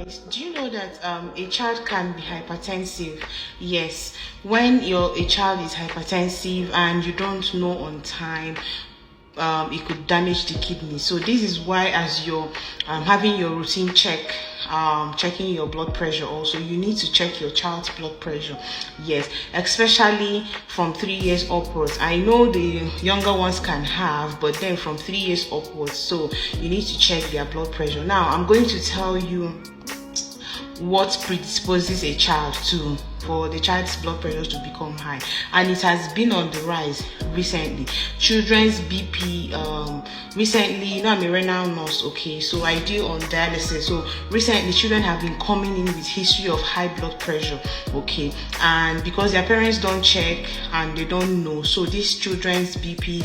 Do you know that a child can be hypertensive? Yes, when a child is hypertensive and you don't know on time, it could damage the kidney. So this is why, as you're having your routine check, checking your blood pressure, also you need to check your child's blood pressure. Yes, especially from 3 years upwards. I know the younger ones can have, but then from 3 years upwards, so you need to check their blood pressure. Now I'm going to tell you what predisposes a child to for the child's blood pressure to become high, and it has been on the rise recently. Children's BP, recently, you know, I'm a renal nurse, okay, so I deal on dialysis. So recently children have been coming in with history of high blood pressure, okay, and because their parents don't check and they don't know, so these children's BP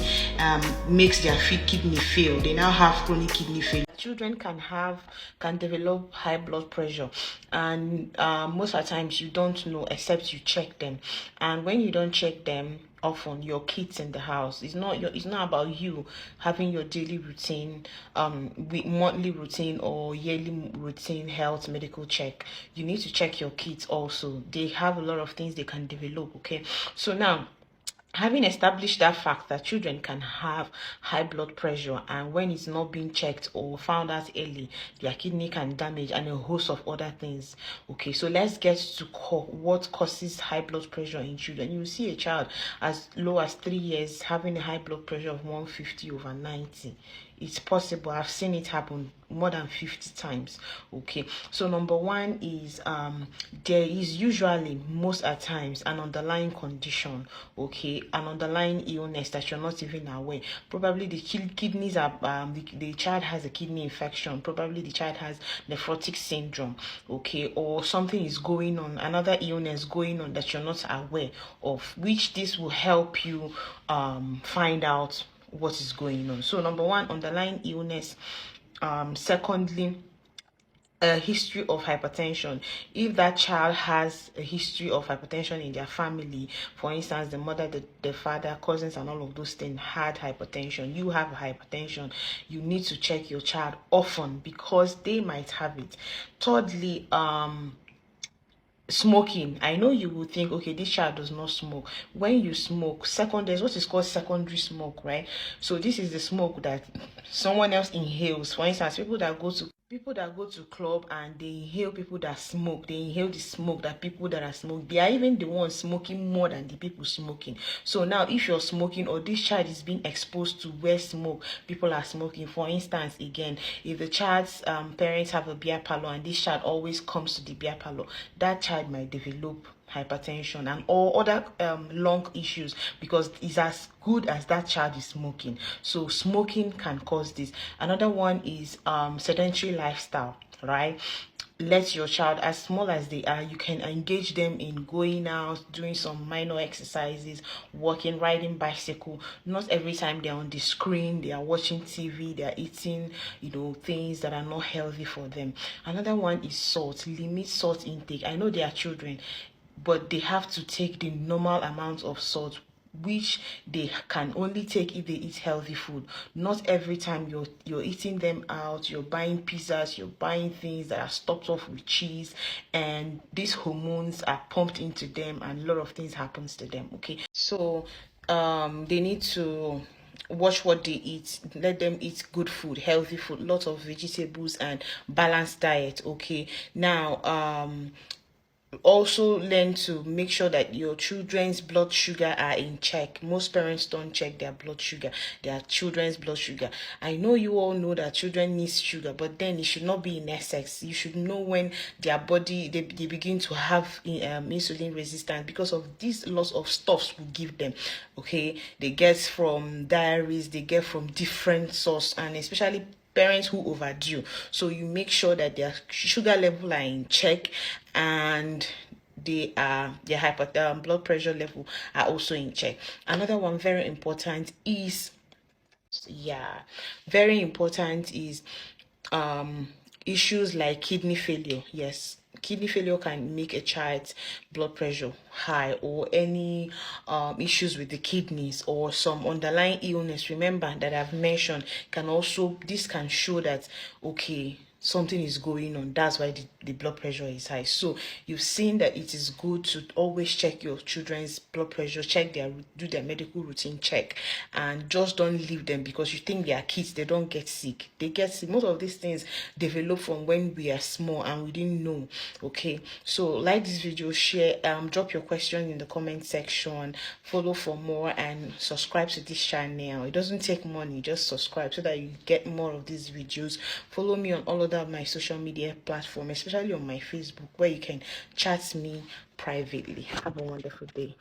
makes their kidney fail. They now have chronic kidney failure. Children can develop high blood pressure, and most of the times you don't know except you check them. And when you don't check them often, your kids in the house, it's not about you having your daily routine, monthly routine or yearly routine health medical check. You need to check your kids also. They have a lot of things they can develop, okay? So now, having established that fact that children can have high blood pressure, and when it's not being checked or found out early, their kidney can damage and a host of other things. Okay, so let's get to what causes high blood pressure in children. You will see a child as low as 3 years having a high blood pressure of 150/90. It's possible. I've seen it happen more than 50 times. Okay, so number one is there is usually, most at times, an underlying condition, okay, an underlying illness that you're not even aware. Probably the kidneys are the child has a kidney infection. Probably the child has nephrotic syndrome, okay, or something is going on, another illness going on that you're not aware of, which this will help you find out what is going on. So number one, underlying illness. Secondly, a history of hypertension. If that child has a history of hypertension in their family, for instance, the mother, the father, cousins, and all of those things had hypertension, you have hypertension, you need to check your child often because they might have it. Thirdly, smoking. I know you will think, okay, this child does not smoke. When you smoke, there's what is called secondary smoke, right? So this is the smoke that someone else inhales. For instance, people that go to club and they inhale people that smoke, they inhale the smoke that people that are smoking, they are even the ones smoking more than the people smoking. So now if you're smoking, or this child is being exposed to where people are smoking, for instance, again, if the child's parents have a beer parlor and this child always comes to the beer parlor, that child might develop hypertension and all other lung issues, because it's as good as that child is smoking. So smoking can cause this. Another one is sedentary lifestyle, right? Let your child, as small as they are, you can engage them in going out, doing some minor exercises, walking, riding bicycle. Not every time they're on the screen, they are watching TV, they are eating, things that are not healthy for them. Another one is salt. Limit salt intake. I know they are children, but they have to take the normal amount of salt, which they can only take if they eat healthy food. Not every time you're eating them out, you're buying pizzas, you're buying things that are stopped off with cheese, and these hormones are pumped into them and a lot of things happens to them. Okay, so they need to watch what they eat. Let them eat good food, healthy food, lots of vegetables and balanced diet. Okay, now also learn to make sure that your children's blood sugar are in check. Most parents don't check their blood sugar, their children's blood sugar. I know you all know that children need sugar, but then it should not be in excess. You should know when their body they begin to have insulin resistance because of these lots of stuffs we give them. Okay, they get from diaries, they get from different sources, and especially parents who overdo. So you make sure that their sugar level are in check, and their blood pressure level are also in check. Another one very important is issues like kidney failure. Yes, kidney failure can make a child's blood pressure high, or any issues with the kidneys or some underlying illness. Remember that I've mentioned this can show that, okay, something is going on. That's why the blood pressure is high. So you've seen that it is good to always check your children's blood pressure, do their medical routine check, and just don't leave them because you think they are kids. They don't get sick. They get sick. Most of these things develop from when we are small and we didn't know. Okay, so like this video, share, drop your question in the comment section, follow for more, and subscribe to this channel. It doesn't take money, just subscribe so that you get more of these videos. Follow me on all of my social media platforms, especially on my Facebook, where you can chat me privately. Have a wonderful day.